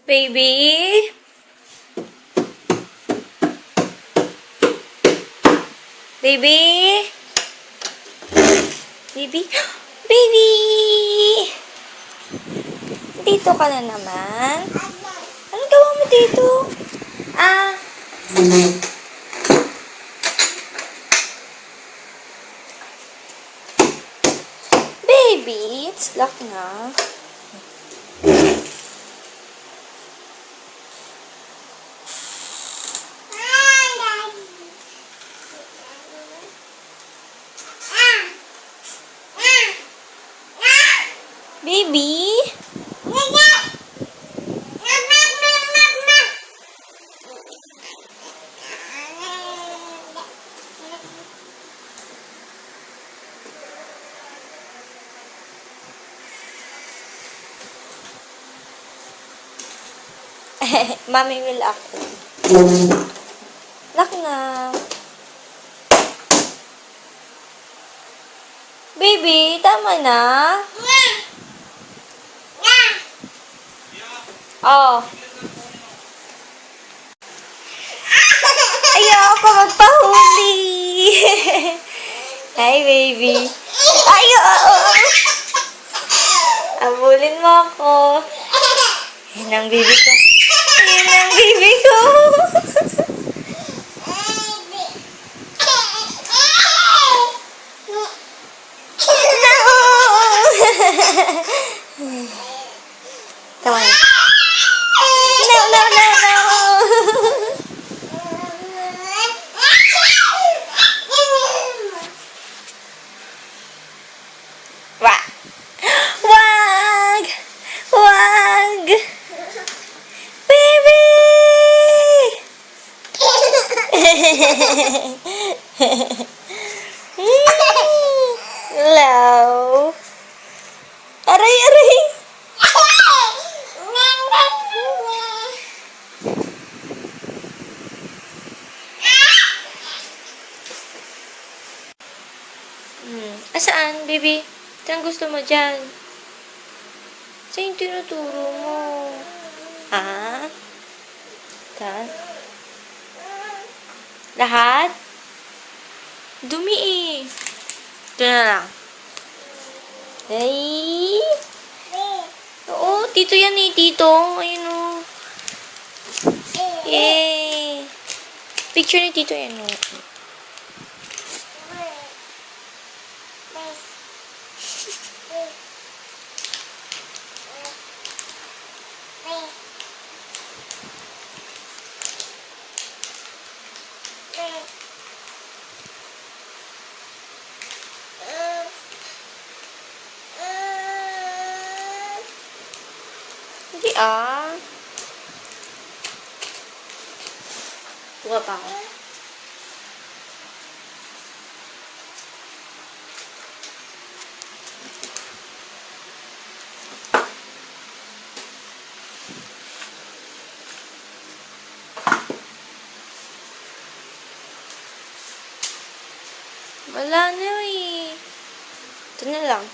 Baby? Baby? Baby? Baby! Dito ka na naman? Anong gawa mo dito? Baby, it's locked na. Baby? Mommy will ako. Lock na. Baby, tama na. Oh. Ayoko magpahuli. Hi, baby. Ayoko. Abulin mo ako. Yan ang baby ko. Yan ang baby ko. Come on. No. Wag! Baby! Hello. Aray! Asaan, baby? Saan gusto mo dyan? Saan yung tinuturo mo? Ha? Lahat? Dumi eh. Ito na lang. Ay! Oo, tito yan eh, tito. Ayun o. Yay! Picture ni tito yan o. Hindi Buka pa ako. Wala na eh. Ito na lang.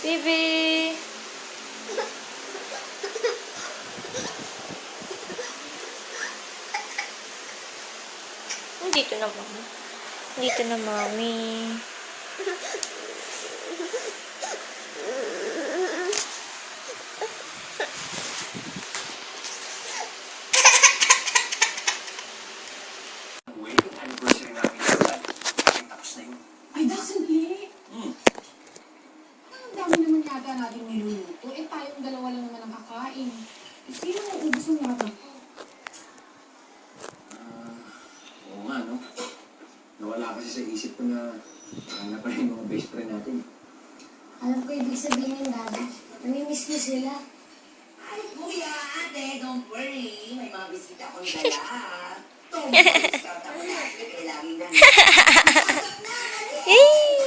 Baby! Dito na, mami. Dito na, mami. Ay, sandali. Ang dami naman yata natin niluluto. Tayong dalawa lang naman ang kakain. Sino ang ubus ng yata ko? Oo nga, no? Nawala kasi sa isip ko na na pa rin mga best friend natin. Alam ko ibig sabihin ng Daddy. Namimiss mo sila. Ay, kuya, ate, don't worry. May mga bisita akong dala. Tomboy, scout ako natin. Eh, laging nandito. Eh!